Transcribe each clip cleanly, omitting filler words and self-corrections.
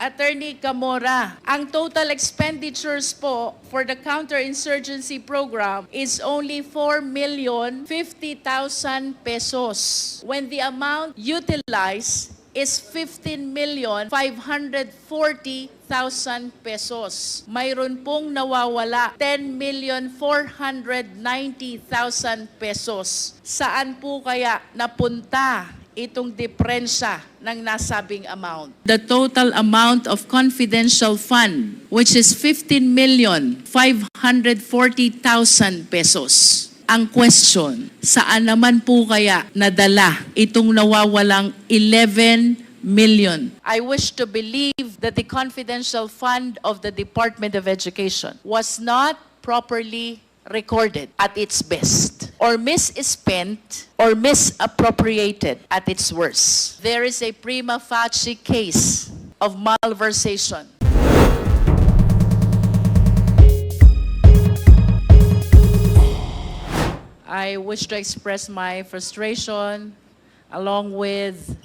Attorney Camora, ang total expenditures po for the counterinsurgency program is only 4,050,000 pesos, when the amount utilized is 15,540,000 pesos. Mayroon pong nawawala 10,490,000 pesos. Saan po kaya napunta itong diferensya ng nasabing amount? The total amount of confidential fund, which is 15,540,000 pesos. Ang question, saan naman po kaya nadala itong nawawalang 11 million? I wish to believe that the confidential fund of the Department of Education was not properly recorded at its best, or misspent, or misappropriated at its worst. There is a prima facie case of malversation. I wish to express my frustration, along with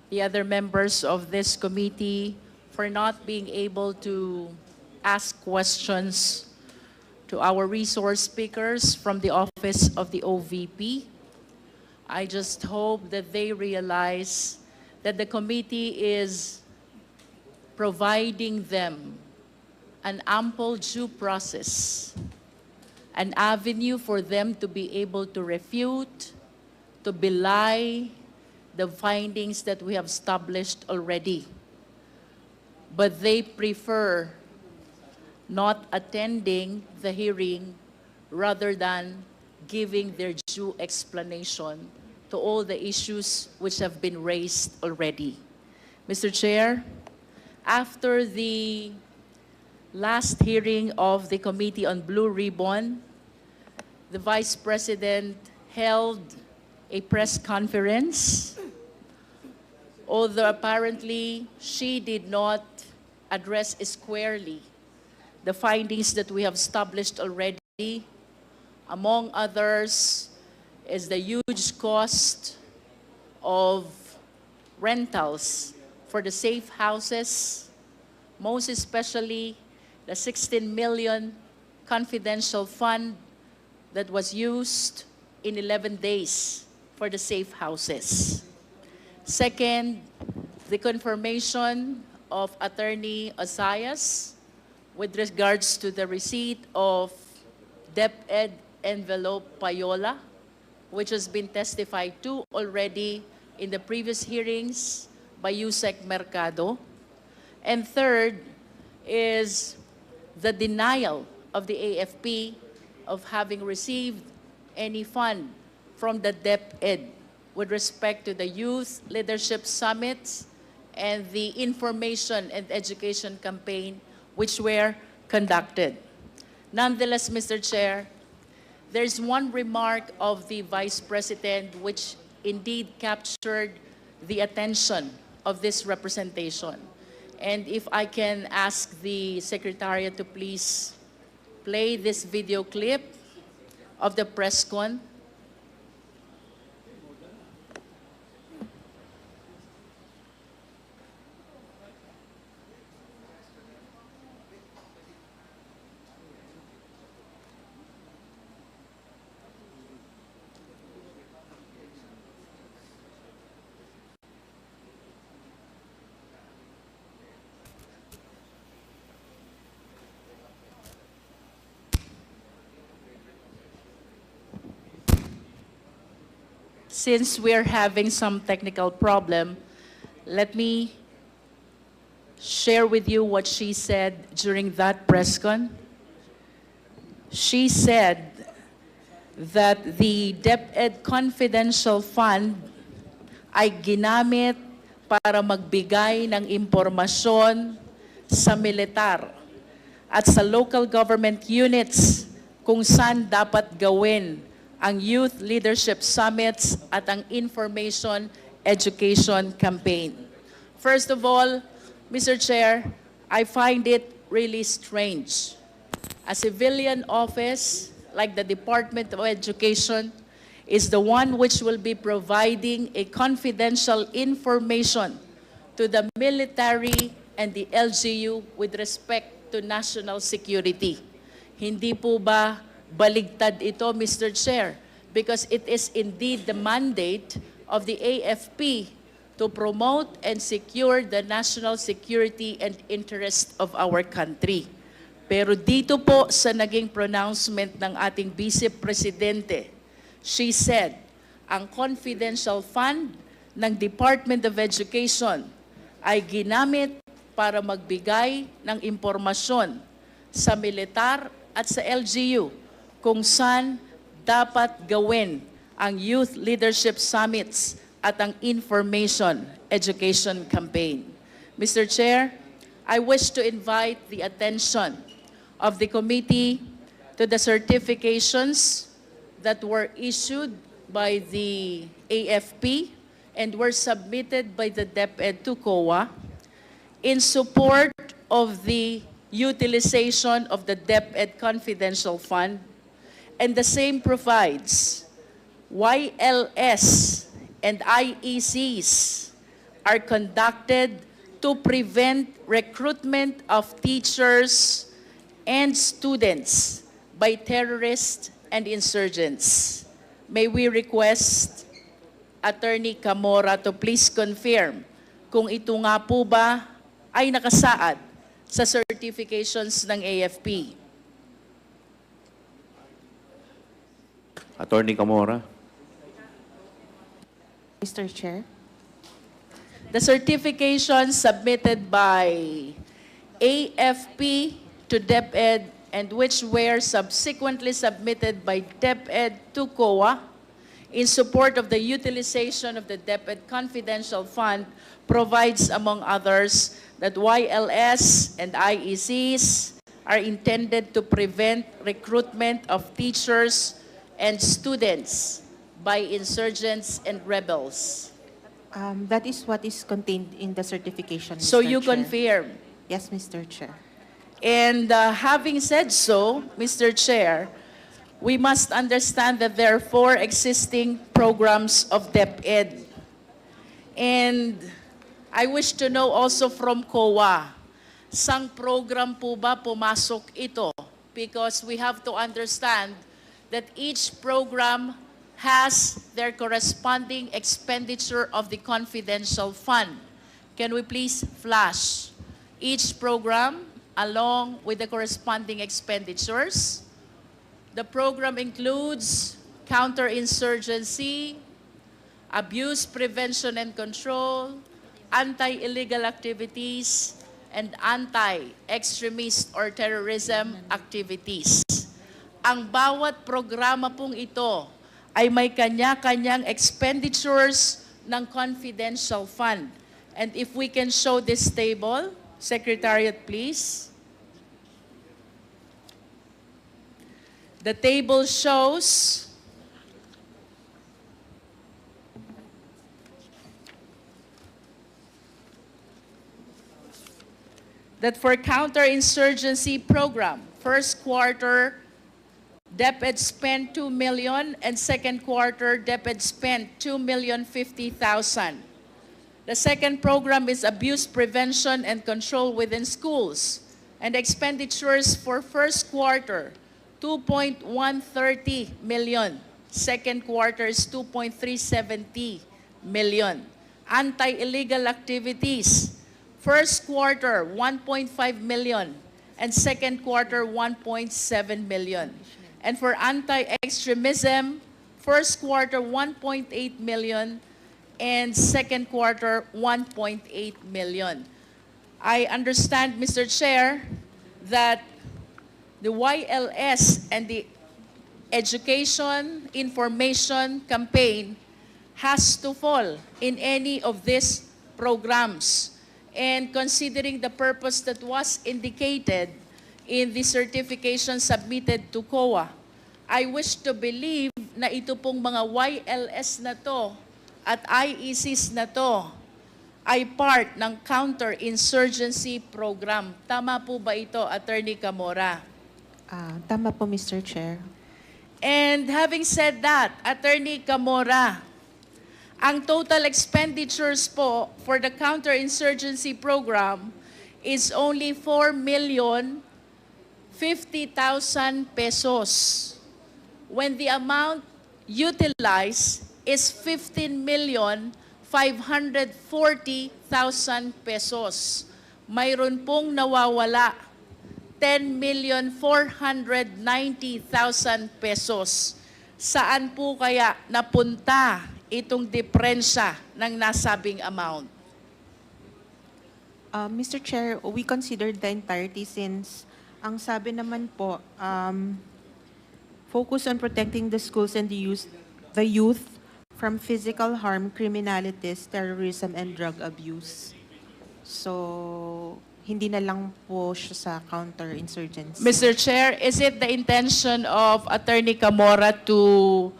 the other members of this committee, for not being able to ask questions to our resource speakers from the office of the OVP. I just hope that they realize that the committee is providing them an ample due process, an avenue for them to be able to refute, to belie the findings that we have established already. But they prefer not attending the hearing rather than giving their due explanation to all the issues which have been raised already. Mr. Chair, after the last hearing of the Committee on Blue Ribbon, the Vice President held a press conference, although apparently she did not address squarely the findings that we have established already. Among others is the huge cost of rentals for the safe houses, most especially the 16 million confidential fund that was used in 11 days for the safe houses. Second, the confirmation of Attorney Osayas with regards to the receipt of DepEd envelope payola, which has been testified to already in the previous hearings by Yusek Mercado. And third is the denial of the AFP of having received any fund from the DepEd with respect to the Youth Leadership Summits and the information and education campaign which were conducted. Nonetheless, Mr. Chair, there's one remark of the Vice President which indeed captured the attention of this representation. And if I can ask the Secretariat to please play this video clip of the press con. Since we're having some technical problem, let me share with you what she said during that press con. She said that the DepEd confidential fund ay ginamit para magbigay ng impormasyon sa militar at sa local government units kung saan dapat gawin ang Youth Leadership Summits at ang Information Education Campaign. First of all, Mr. Chair, I find it really strange. A civilian office like the Department of Education is the one which will be providing a confidential information to the military and the LGU with respect to national security. Hindi po ba baligtad ito, Mr. Chair? Because it is indeed the mandate of the AFP to promote and secure the national security and interest of our country. Pero dito po sa naging pronouncement ng ating Vice Presidente, she said, ang confidential fund ng Department of Education ay ginamit para magbigay ng impormasyon sa militar at sa LGU kung saan dapat gawin ang youth leadership summits at ang information education campaign. Mr. Chair, I wish to invite the attention of the committee to the certifications that were issued by the AFP and were submitted by the DepEd to COA in support of the utilization of the DepEd Confidential Fund, and the same provides YLS and IECs are conducted to prevent recruitment of teachers and students by terrorists and insurgents. May we request Attorney Camora to please confirm kung ito nga po ba ay nakasaad sa certifications ng AFP. Attorney Camora. Mr. Chair. The certification submitted by AFP to DepEd and which were subsequently submitted by DepEd to COA in support of the utilization of the DepEd Confidential Fund provides, among others, that YLS and IECs are intended to prevent recruitment of teachers and students by insurgents and rebels. That is what is contained in the certification, Mr. So you Chair. confirm? Yes, Mr. Chair. And having said so, Mr. Chair, we must understand that there are 4 existing programs of DepEd. And I wish to know also from COA, sang program po ba pumasok ito? Because we have to understand that each program has their corresponding expenditure of the confidential fund. Can we please flash each program along with the corresponding expenditures? The program includes counterinsurgency, abuse prevention and control, anti-illegal activities, and anti-extremist or terrorism activities. Ang bawat programa pong ito ay may kanya-kanyang expenditures ng confidential fund. And if we can show this table, Secretariat, please. The table shows that for counterinsurgency program, first quarter, DepEd spent 2 million, and second quarter, DepEd spent 2,050,000. The second program is abuse prevention and control within schools, and expenditures for first quarter, 2.130 million. Second quarter is 2.370 million. Anti-illegal activities, first quarter, 1.5 million, and second quarter, 1.7 million. And for anti-extremism, first quarter, 1.8 million, and second quarter, 1.8 million. I understand, Mr. Chair, that the YLS and the education information campaign has to fall in any of these programs. And considering the purpose that was indicated in the certification submitted to COA, I wish to believe na ito pong mga YLS na to at IECs na to ay part ng counter-insurgency program. Tama po ba ito, Attorney Camora? Tama po, Mr. Chair. And having said that, Attorney Camora, ang total expenditures po for the counter-insurgency program is only 4,050,000 pesos, when the amount utilized is 15,540,000 pesos. Mayroon pong nawawala 10,490,000 pesos. Saan po kaya napunta itong diferensya ng nasabing amount? Mr. Chair, we considered the entirety since ang sabi naman po, focus on protecting the schools and the youth from physical harm, criminalities, terrorism, and drug abuse. So, hindi na lang po siya sa counterinsurgency. Mr. Chair, is it the intention of Attorney Camora to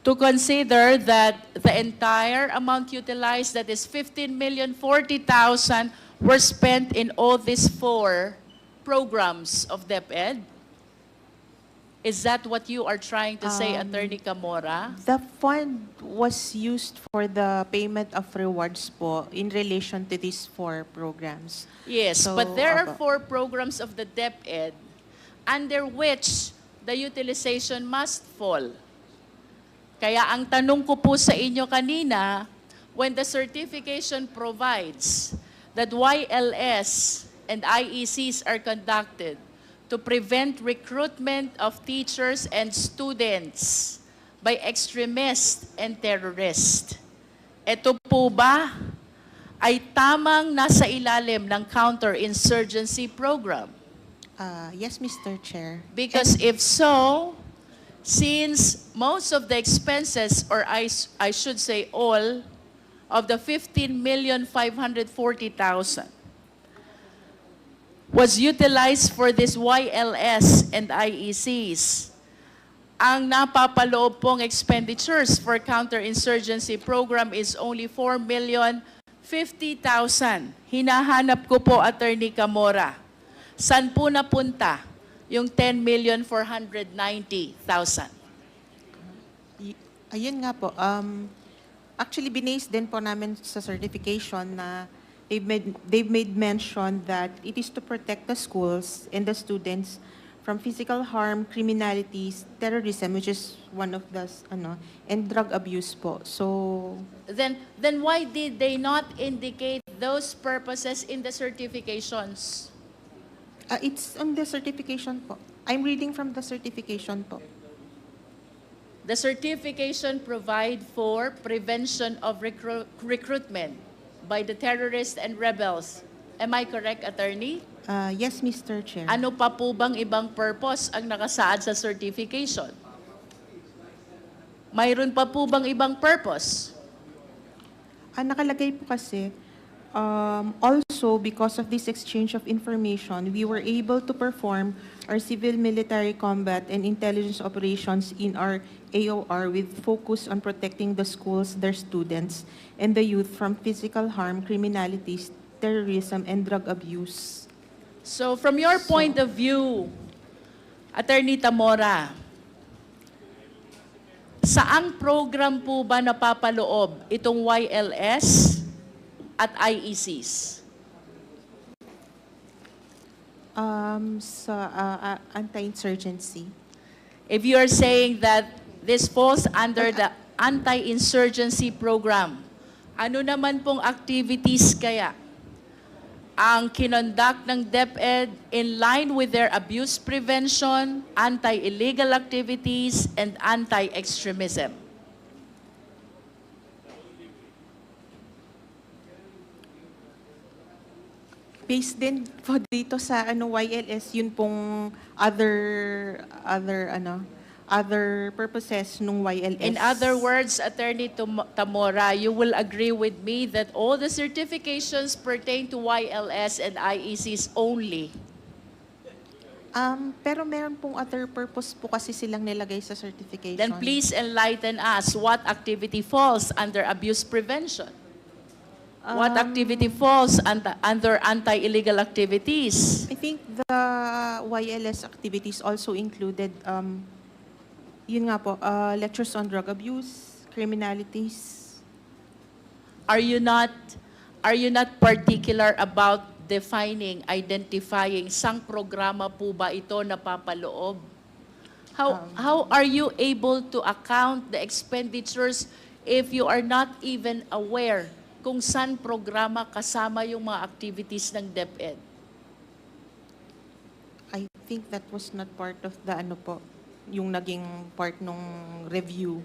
consider that the entire amount utilized, that is 15,040,000, were spent in all these 4 programs of DepEd? Is that what you are trying to say, Attorney Camora? The fund was used for the payment of rewards po in relation to these 4 programs. Yes, So, but there are opo. 4 programs of the DepEd under which the utilization must fall. Kaya ang tanong ko po sa inyo kanina, when the certification provides that YLS and IECs are conducted to prevent recruitment of teachers and students by extremists and terrorists, ito po ba ay tamang nasa ilalim ng counterinsurgency program? Yes, Mr. Chair. Because if so, since most of the expenses, or I should say all, of the 15,540,000 was utilized for this YLS and IECs, ang napapaloob pong expenditures for counterinsurgency program is only 4,050,000. Hinahanap ko po, Attorney Camora, saan po napunta yung 10,490,000? Ayun nga po. Actually, binase din po namin sa certification na they've made mention that it is to protect the schools and the students from physical harm, criminalities, terrorism, which is one of the, and drug abuse po. So, Then why did they not indicate those purposes in the certifications? it's on the certification po. I'm reading from the certification po. The certification provide for prevention of recruitment by the terrorists and rebels. Am I correct, Attorney? Yes, Mr. Chair. Ano pa po bang ibang purpose ang nakasaad sa certification? Mayroon pa po bang ibang purpose? Nakalagay po kasi, also because of this exchange of information, we were able to perform our civil military combat and intelligence operations in our AOR with focus on protecting the schools, their students, and the youth from physical harm, criminalities, terrorism, and drug abuse. So from your point of view, Attorney Tamora, saang program po ba napapaloob itong YLS at IECs? Sa anti-insurgency. If you are saying that this falls under the anti-insurgency program, ano naman pong activities kaya ang kinonduct ng DepEd in line with their abuse prevention, anti-illegal activities, and anti-extremism? Based din po dito sa YLS, yun pong other purposes nung YLS. In other words, Attorney Tamora, you will agree with me that all the certifications pertain to YLS and IECs only. Pero meron pong other purpose po kasi silang nilagay sa certification. Then please enlighten us what activity falls under abuse prevention. What activity falls under anti-illegal activities? I think the YLS activities also included, yun nga po, lectures on drug abuse, criminalities. Are you not particular about defining, identifying, sang programa po ba ito napapaloob? How are you able to account the expenditures if you are not even aware kung saan programa kasama yung mga activities ng DepEd? I think that was not part of the yung naging part nung review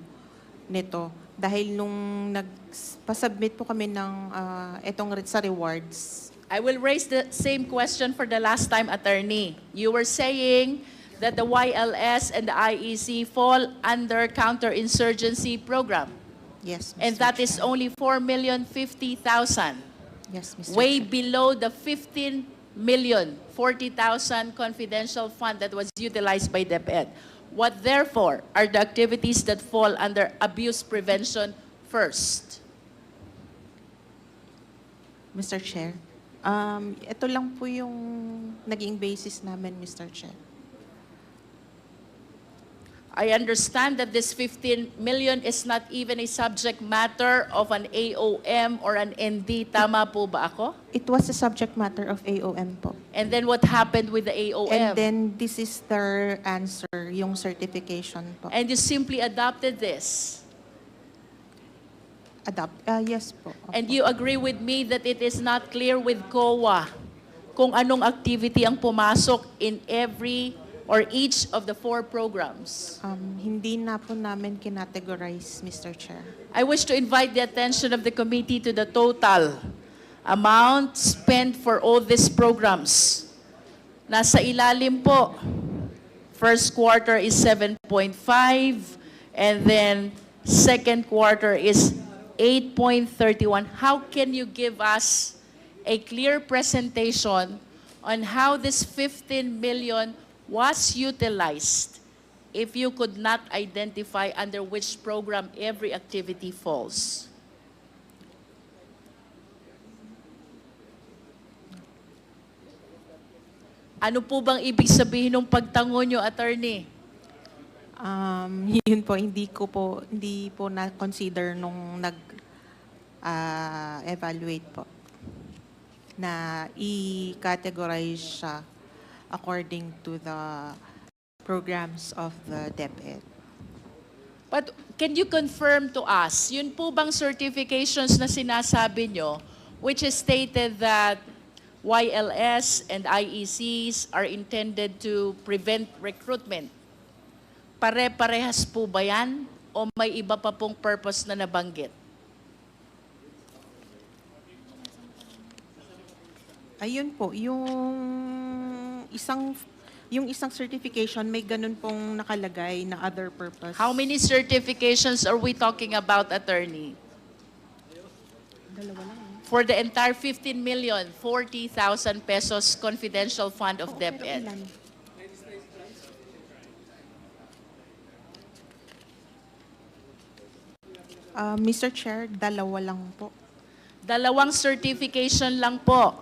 nito. Dahil nung nagpasubmit po kami ng sa rewards. I will raise the same question for the last time, attorney. You were saying that the YLS and the IEC fall under counterinsurgency program. Yes, Mr. And that is Chair. only 4,050,000. Yes, Mr. Way Chair. below the 15,040,000 confidential fund that was utilized by DepEd. What therefore are the activities that fall under abuse prevention first? Mr. Chair, ito lang po yung naging basis namin, Mr. Chair. I understand that this 15 million is not even a subject matter of an AOM or an ND. Tama po ba ako? It was a subject matter of AOM po. And then what happened with the AOM? And then this is their answer, yung certification po. And you simply adopted this. Yes po. And you agree with me that it is not clear with COA kung anong activity ang pumasok in every or each of the 4 programs. Hindi na po namin kinategorize, Mr. Chair. I wish to invite the attention of the committee to the total amount spent for all these programs. Nasa ilalim po, first quarter is 7.5, and then second quarter is 8.31. How can you give us a clear presentation on how this 15 million was utilized if you could not identify under which program every activity falls? Ano po bang ibig sabihin ng pagtango nyo, attorney? Yun po, hindi po na-consider nung nag-evaluate po na i-categorize siya according to the programs of the DepEd. But can you confirm to us, yun po bang certifications na sinasabi nyo, which is stated that YLS and IECs are intended to prevent recruitment? Pare-parehas po ba yan? O may iba pa pong purpose na nabanggit? Ayun po, yung isang certification may ganun pong nakalagay na other purpose. How many certifications are we talking about, attorney? Dalawa lang. For the entire 15,040,000 pesos confidential fund of Pero DepEd. ilan? Mr. Chair, dalawa lang po. Dalawang certification lang po.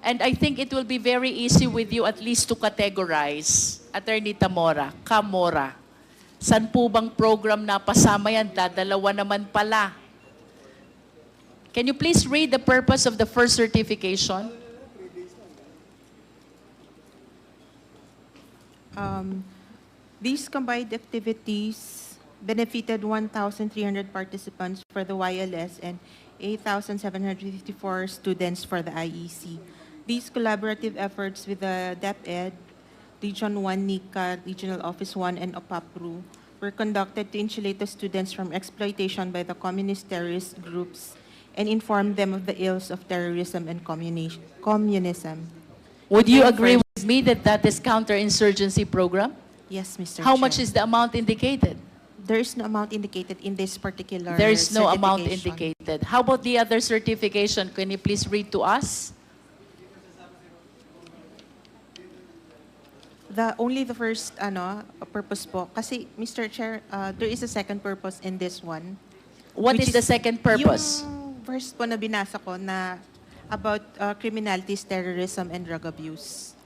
And I think it will be very easy with you at least to categorize, Attorney Camora. San po bang program na pasama yan? Dadalawa naman pala. Can you please read the purpose of the first certification? These combined activities benefited 1,300 participants for the YLS and 8,754 students for the IEC. These collaborative efforts with the DepEd, Region 1, NICA, Regional Office 1, and OPAPRU were conducted to insulate the students from exploitation by the communist terrorist groups and inform them of the ills of terrorism and communism. Would you agree with me that that is counterinsurgency program? Yes, Mr. How Chair. much is the amount indicated? There is no amount indicated in this particular There is no amount certification. indicated. How about the other certification? Can you please read to us? Only the first purpose po. Kasi, Mr. Chair, there is a second purpose in this one. What which is the second purpose? Yung first po na binasa ko na about criminalities, terrorism, and drug abuse.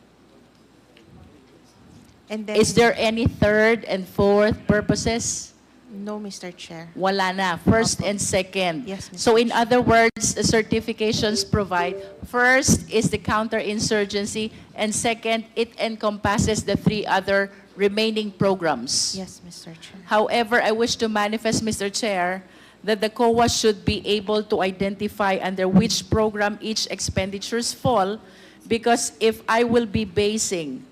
And then, Is there any third and fourth purposes? No, Mr. Chair. Wala na. First Opo. and second. Yes, Mr. So in Chair. other words, the certifications provide, first is the counterinsurgency, and second, it encompasses the 3 other remaining programs. Yes, Mr. Chair. However, I wish to manifest, Mr. Chair, that the COA should be able to identify under which program each expenditures fall, because if I will be basing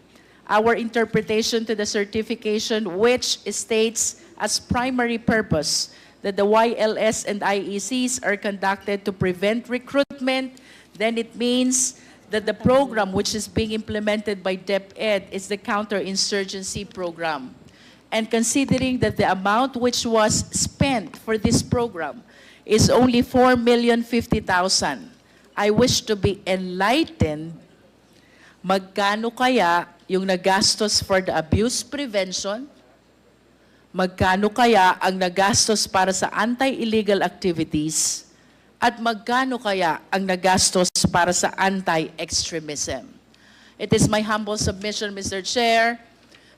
our interpretation to the certification which states as primary purpose that the YLS and IECs are conducted to prevent recruitment, then it means that the program which is being implemented by DepEd is the counterinsurgency program. And considering that the amount which was spent for this program is only 4,050,000, I wish to be enlightened, magkano kaya yung nagastos for the abuse prevention, magkano kaya ang nagastos para sa anti-illegal activities, at magkano kaya ang nagastos para sa anti-extremism. It is my humble submission, Mr. Chair,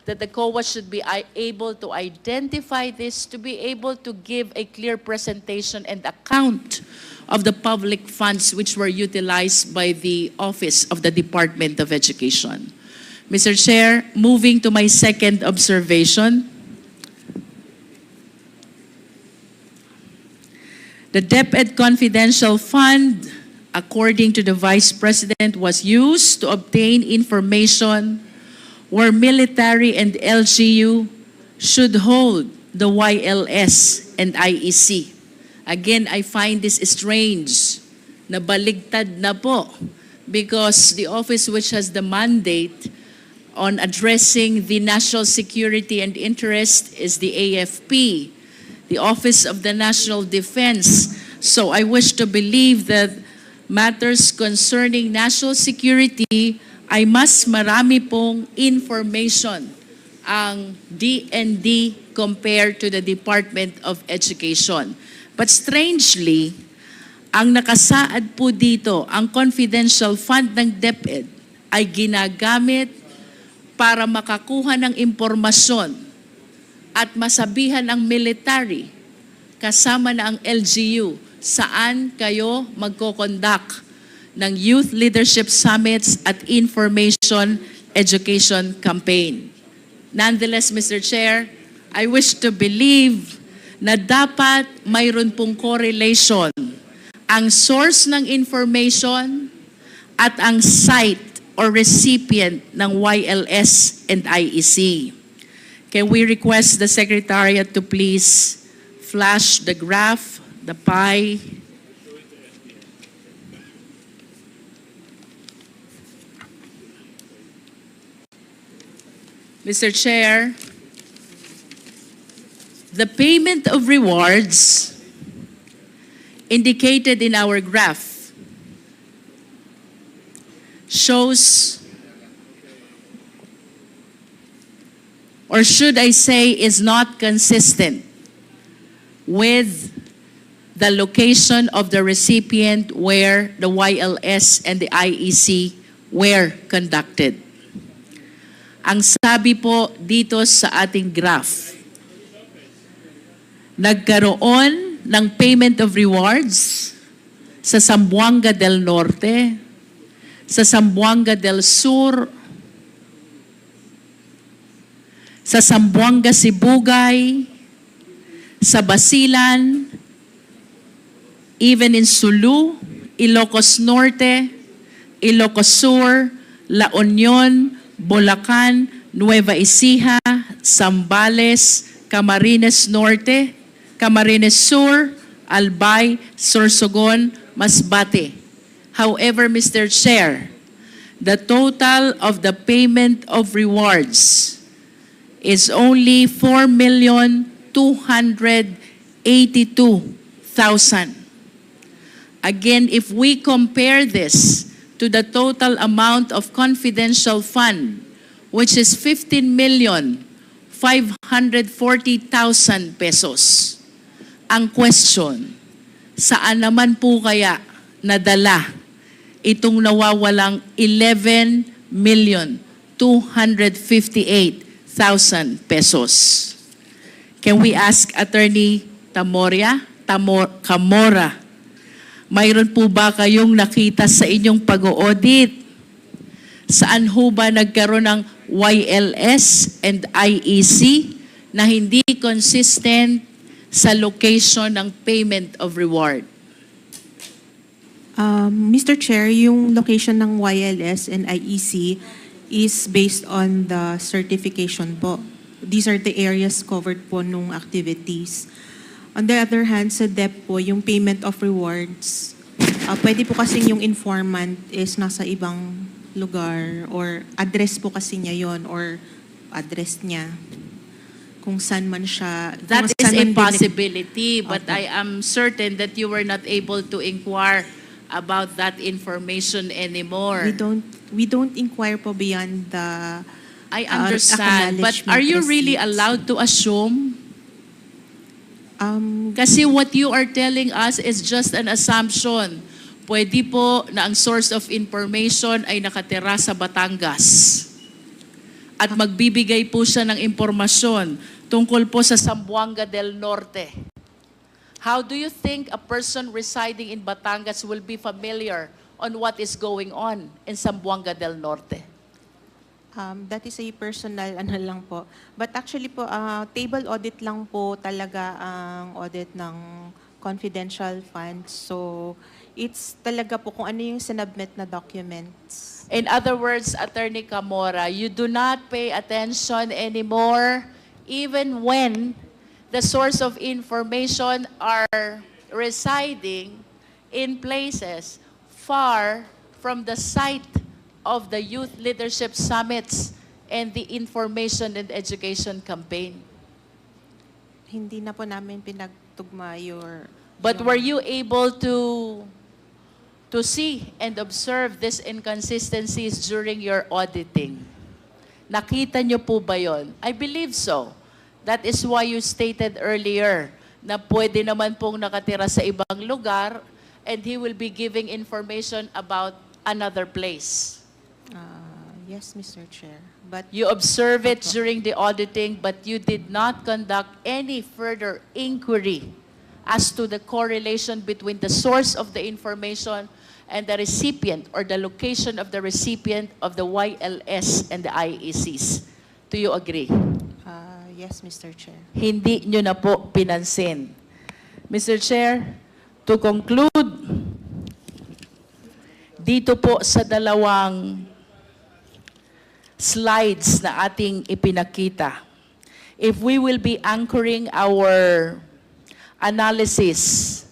that the COA should be able to identify this, to be able to give a clear presentation and account of the public funds which were utilized by the Office of the Department of Education. Mr. Chair, moving to my second observation, the DepEd Confidential Fund, according to the Vice President, was used to obtain information where military and LGU should hold the YLS and IEC. Again, I find this strange, na baligtad na po, because the office which has the mandate on addressing the national security and interest is the AFP, the Office of the National Defense. So I wish to believe that matters concerning national security ay mas marami pong information ang DND compared to the Department of Education. But strangely, ang nakasaad po dito, ang confidential fund ng DepEd ay ginagamit para makakuha ng impormasyon at masabihan ang military kasama na ang LGU saan kayo magko-conduct ng Youth Leadership Summits at Information Education Campaign. Nonetheless, Mr. Chair, I wish to believe na dapat mayroon pong correlation ang source ng information at ang site or recipient ng YLS and IEC. Can we request the Secretariat to please flash the graph, the pie? Mr. Chair, the payment of rewards indicated in our graph shows, or should I say, is not consistent with the location of the recipient where the YLS and the IEC were conducted. Ang sabi po dito sa ating graph, nagkaroon ng payment of rewards sa Zamboanga del Norte, sa Zamboanga del Sur, sa Zamboanga Sibugay, sa Basilan, even in Sulu, Ilocos Norte, Ilocos Sur, La Union, Bulacan, Nueva Ecija, Zambales, Camarines Norte, Camarines Sur, Albay, Sorsogon, Masbate. However, Mr. Chair, the total of the payment of rewards is only 4,282,000. Again, if we compare this to the total amount of confidential fund, which is 15,540,000 pesos. Ang question, saan naman po kaya nadala itong nawawalang 11,258,000 pesos? Can we ask Attorney Camora, mayroon po ba kayong nakita sa inyong pag-audit? Saan ho ba nagkaroon ng YLS and IEC na hindi consistent sa location ng payment of reward? Mr. Chair, yung location ng YLS and IEC is based on the certification po. These are the areas covered po nung activities. On the other hand, sa DepEd po, yung payment of rewards, pwede po kasing yung informant is nasa ibang lugar or address po kasi niya yon or address niya kung saan man siya. That kung is saan a man possibility, but Opo. I am certain that you were not able to inquire about that information anymore. We don't inquire po beyond the I understand, but are you really allowed to assume? Kasi what you are telling us is just an assumption. Pwede po na ang source of information ay nakatira sa Batangas. At magbibigay po siya ng impormasyon tungkol po sa Zamboanga del Norte. How do you think a person residing in Batangas will be familiar on what is going on in Zamboanga del Norte? That is a personal ano lang po. But actually po, table audit lang po talaga ang audit ng confidential funds. So, it's talaga po kung ano yung sinubmit na documents. In other words, Attorney Camora, you do not pay attention anymore even when the source of information are residing in places far from the site of the youth leadership summits and the information and education campaign. Hindi na po namin pinagtugma But were you able to see and observe these inconsistencies during your auditing? Nakita niyo po ba yon? I believe so. That is why you stated earlier na pwede naman pong nakatira sa ibang lugar and he will be giving information about another place. Yes, Mr. Chair. But You observe it during the auditing, but you did not conduct any further inquiry as to the correlation between the source of the information and the recipient or the location of the recipient of the YLS and the IECs. Do you agree? yes, Mr. Chair. Hindi nyo na po pinansin. Mr. Chair, to conclude, dito po sa dalawang slides na ating ipinakita, if we will be anchoring our analysis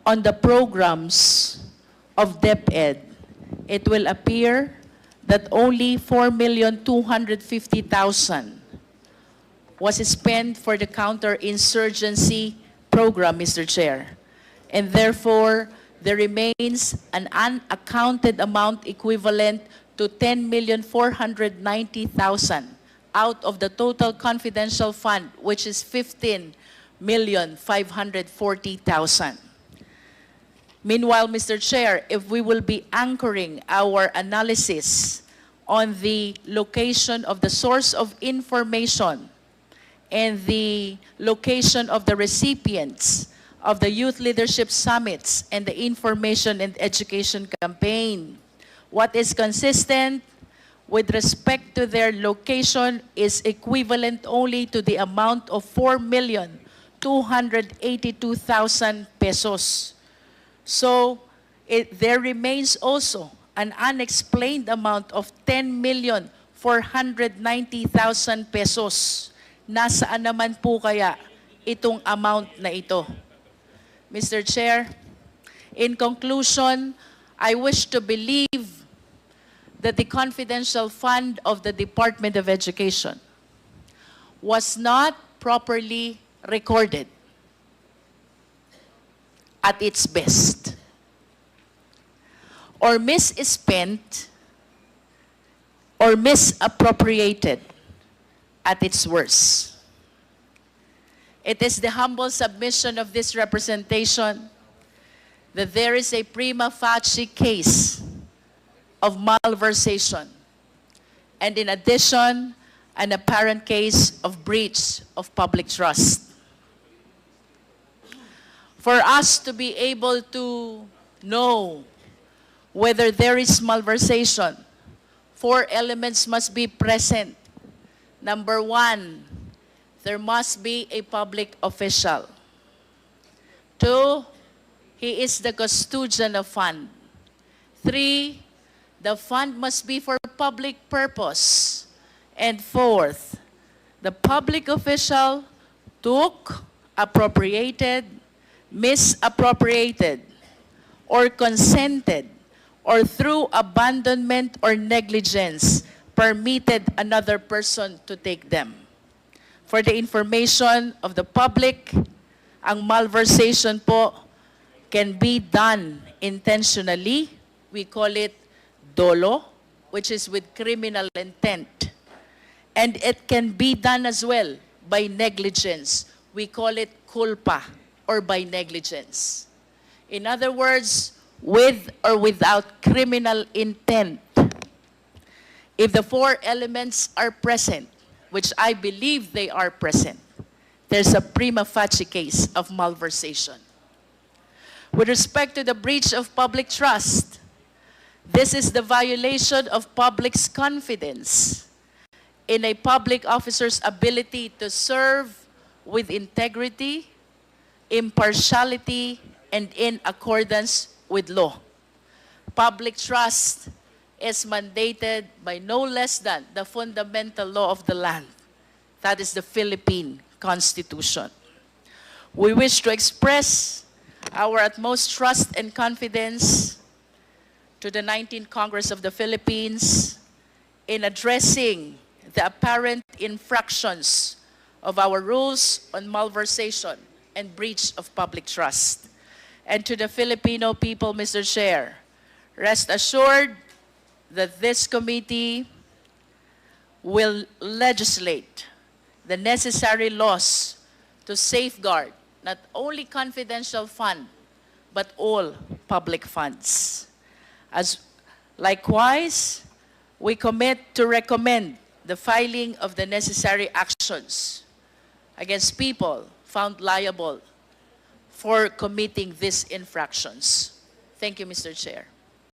on the programs of DepEd, it will appear that only 4,250,000 was spent for the counterinsurgency program, Mr. Chair. And therefore, there remains an unaccounted amount equivalent to 10,490,000 out of the total confidential fund, which is 15,540,000. Meanwhile, Mr. Chair, if we will be anchoring our analysis on the location of the source of information and the location of the recipients of the Youth Leadership Summits and the Information and Education Campaign, what is consistent with respect to their location is equivalent only to the amount of 4,282,000 pesos. So, there remains also an unexplained amount of 10,490,000 pesos. Nasaan naman po kaya itong amount na ito? Mr. Chair, in conclusion, I wish to believe that the confidential fund of the Department of Education was not properly recorded at its best, or misspent, or misappropriated at its worst. It is the humble submission of this representation that there is a prima facie case of malversation. And in addition, an apparent case of breach of public trust. For us to be able to know whether there is malversation, 4 elements must be present. Number 1, there must be a public official. 2, he is the custodian of fund. 3, the fund must be for public purpose. And 4th, the public official took, appropriated, misappropriated, or consented, or through abandonment or negligence, permitted another person to take them. For the information of the public, ang malversation po can be done intentionally. We call it dolo, which is with criminal intent. And it can be done as well by negligence. We call it culpa, or by negligence. In other words, with or without criminal intent. If the 4 elements are present, which I believe they are present, there's a prima facie case of malversation. With respect to the breach of public trust, this is the violation of public's confidence in a public officer's ability to serve with integrity, impartiality, and in accordance with law. Public trust is mandated by no less than the fundamental law of the land. That is the Philippine Constitution. We wish to express our utmost trust and confidence to the 19th Congress of the Philippines in addressing the apparent infractions of our rules on malversation and breach of public trust. And to the Filipino people, Mr. Chair, rest assured that this committee will legislate the necessary laws to safeguard not only confidential fund, but all public funds. Likewise, we commit to recommend the filing of the necessary actions against people found liable for committing these infractions. Thank you, Mr. Chair.